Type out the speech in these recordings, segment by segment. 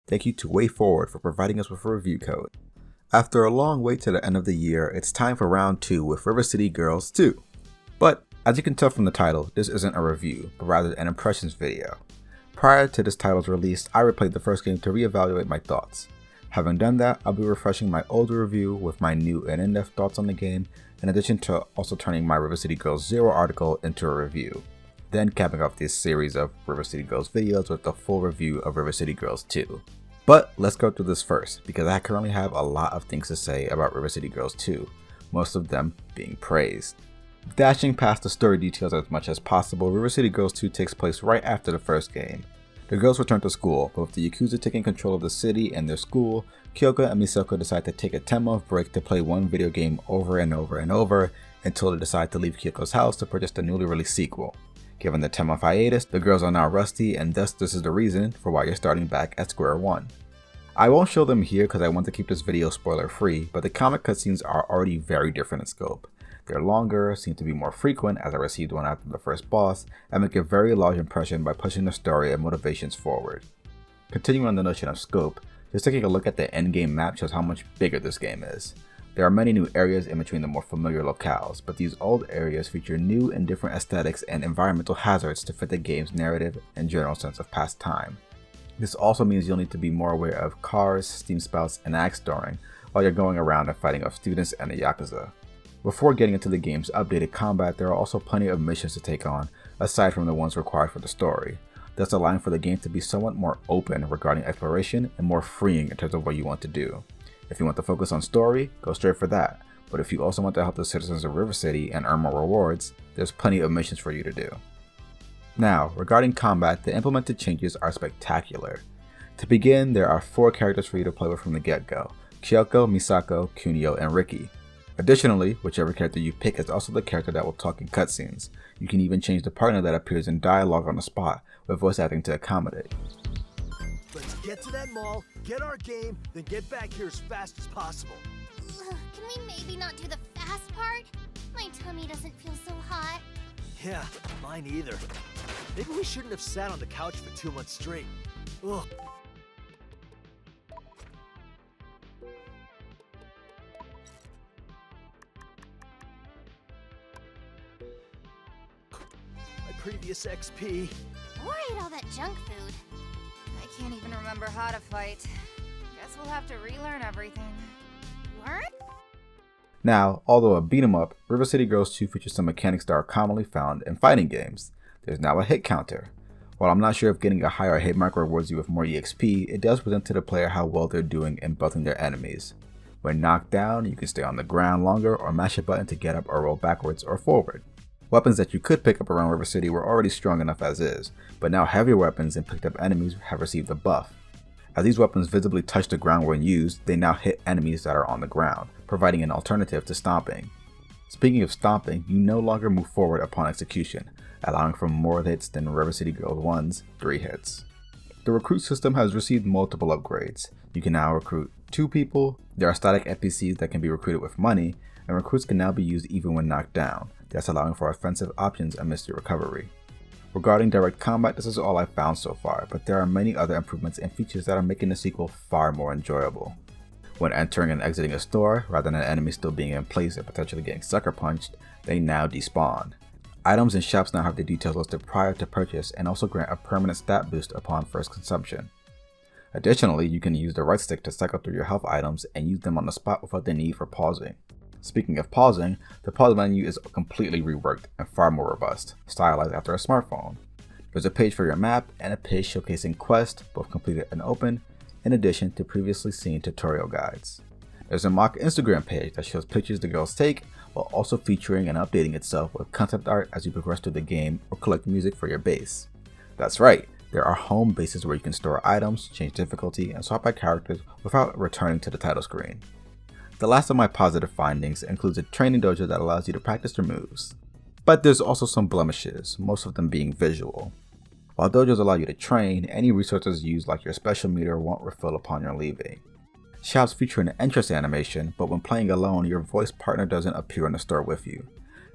Thank you to Wayforward for providing us with a review code. After a long wait to the end of the year, it's time for round 2 with River City Girls 2. But, as you can tell from the title, this isn't a review, but rather an impressions video. Prior to this title's release, I replayed the first game to reevaluate my thoughts. Having done that, I'll be refreshing my older review with my new and in-depth thoughts on the game, in addition to also turning my River City Girls 0 article into a review. Then capping off this series of River City Girls videos with a full review of River City Girls 2. But let's go through this first, because I currently have a lot of things to say about River City Girls 2, most of them being praised. Dashing past the story details as much as possible, River City Girls 2 takes place right after the first game. The girls return to school, but with the Yakuza taking control of the city and their school, Kyoko and Misako decide to take a 10-month break to play one video game over and over and over until they decide to leave Kyoko's house to purchase the newly released sequel. Given the 10-month hiatus, the girls are now rusty, and thus this is the reason for why you're starting back at square one. I won't show them here because I want to keep this video spoiler free, but the comic cutscenes are already very different in scope. They're longer, seem to be more frequent as I received one after the first boss, and make a very large impression by pushing the story and motivations forward. Continuing on the notion of scope, just taking a look at the endgame map shows how much bigger this game is. There are many new areas in between the more familiar locales, but these old areas feature new and different aesthetics and environmental hazards to fit the game's narrative and general sense of past time. This also means you'll need to be more aware of cars, steam spouts, and axe throwing while you're going around and fighting off students and the Yakuza. Before getting into the game's updated combat, there are also plenty of missions to take on, aside from the ones required for the story, thus allowing for the game to be somewhat more open regarding exploration and more freeing in terms of what you want to do. If you want to focus on story, go straight for that, but if you also want to help the citizens of River City and earn more rewards, there's plenty of missions for you to do. Now, regarding combat, the implemented changes are spectacular. To begin, there are 4 characters for you to play with from the get-go: Kyoko, Misako, Kunio, and Riki. Additionally, whichever character you pick is also the character that will talk in cutscenes. You can even change the partner that appears in dialogue on the spot, with voice acting to accommodate. Let's get to that mall, get our game, then get back here as fast as possible. Can we maybe not do the fast part? My tummy doesn't feel so hot. Yeah, mine either. Maybe we shouldn't have sat on the couch for 2 months straight. Ugh. My previous XP. Or ate all that junk food. I can't even remember how to fight. Guess we'll have to relearn everything. Learn? Now, although a beat 'em up, River City Girls 2 features some mechanics that are commonly found in fighting games. There's now a hit counter. While I'm not sure if getting a higher hit mark rewards you with more EXP, it does present to the player how well they're doing in buffing their enemies. When knocked down, you can stay on the ground longer or mash a button to get up or roll backwards or forward. Weapons that you could pick up around River City were already strong enough as is, but now heavier weapons and picked up enemies have received a buff. As these weapons visibly touch the ground when used, they now hit enemies that are on the ground, providing an alternative to stomping. Speaking of stomping, you no longer move forward upon execution, allowing for more hits than River City Girls 1's 3 hits. The recruit system has received multiple upgrades. You can now recruit 2 people, there are static NPCs that can be recruited with money, and recruits can now be used even when knocked down, thus allowing for offensive options amidst your recovery. Regarding direct combat, this is all I've found so far, but there are many other improvements and features that are making the sequel far more enjoyable. When entering and exiting a store, rather than enemies still being in place and potentially getting sucker punched, they now despawn. Items in shops now have the details listed prior to purchase and also grant a permanent stat boost upon first consumption. Additionally, you can use the right stick to cycle through your health items and use them on the spot without the need for pausing. Speaking of pausing, the pause menu is completely reworked and far more robust, stylized after a smartphone. There's a page for your map and a page showcasing quests, both completed and open, in addition to previously seen tutorial guides. There's a mock Instagram page that shows pictures the girls take, while also featuring and updating itself with concept art as you progress through the game or collect music for your base. That's right, there are home bases where you can store items, change difficulty, and swap out characters without returning to the title screen. The last of my positive findings includes a training dojo that allows you to practice your moves. But there's also some blemishes, most of them being visual. While dojos allow you to train, any resources used like your special meter won't refill upon your leaving. Shops feature an entrance animation, but when playing alone, your voice partner doesn't appear in the store with you.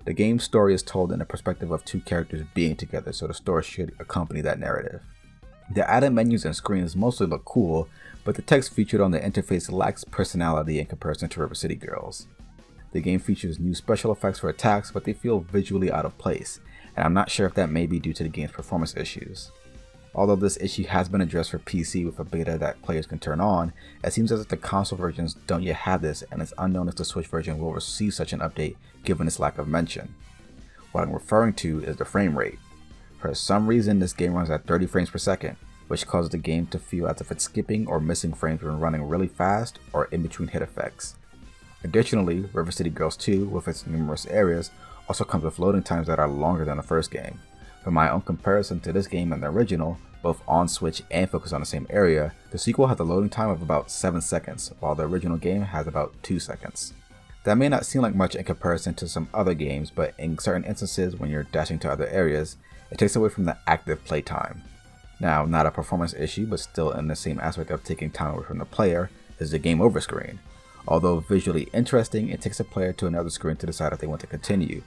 The game's story is told in the perspective of 2 characters being together, so the story should accompany that narrative. The added menus and screens mostly look cool, but the text featured on the interface lacks personality in comparison to River City Girls. The game features new special effects for attacks, but they feel visually out of place, and I'm not sure if that may be due to the game's performance issues. Although this issue has been addressed for PC with a beta that players can turn on, it seems as if the console versions don't yet have this, and it's unknown if the Switch version will receive such an update given its lack of mention. What I'm referring to is the frame rate. For some reason, this game runs at 30 frames per second, which causes the game to feel as if it's skipping or missing frames when running really fast or in between hit effects. Additionally, River City Girls 2, with its numerous areas, also comes with loading times that are longer than the first game. For my own comparison to this game and the original, both on Switch and focused on the same area, the sequel has a loading time of about 7 seconds, while the original game has about 2 seconds. That may not seem like much in comparison to some other games, but in certain instances when you're dashing to other areas, it takes away from the active playtime. Now, not a performance issue, but still in the same aspect of taking time away from the player, is the game over screen. Although visually interesting, it takes a player to another screen to decide if they want to continue,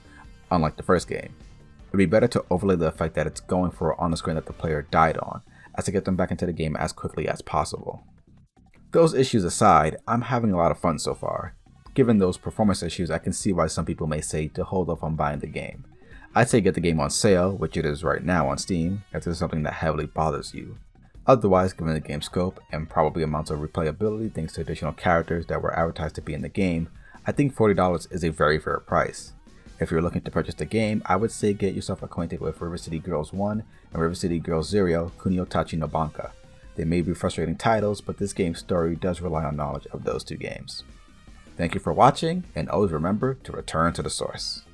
unlike the first game. It would be better to overlay the effect that it's going for on the screen that the player died on, as to get them back into the game as quickly as possible. Those issues aside, I'm having a lot of fun so far. Given those performance issues, I can see why some people may say to hold off on buying the game. I'd say get the game on sale, which it is right now on Steam, if this is something that heavily bothers you. Otherwise, given the game's scope and probably amounts of replayability thanks to additional characters that were advertised to be in the game, I think $40 is a very fair price. If you're looking to purchase the game, I would say get yourself acquainted with River City Girls 1 and River City Girls 0 Kunio-tachi no Banka. They may be frustrating titles, but this game's story does rely on knowledge of those two games. Thank you for watching, and always remember to return to the source.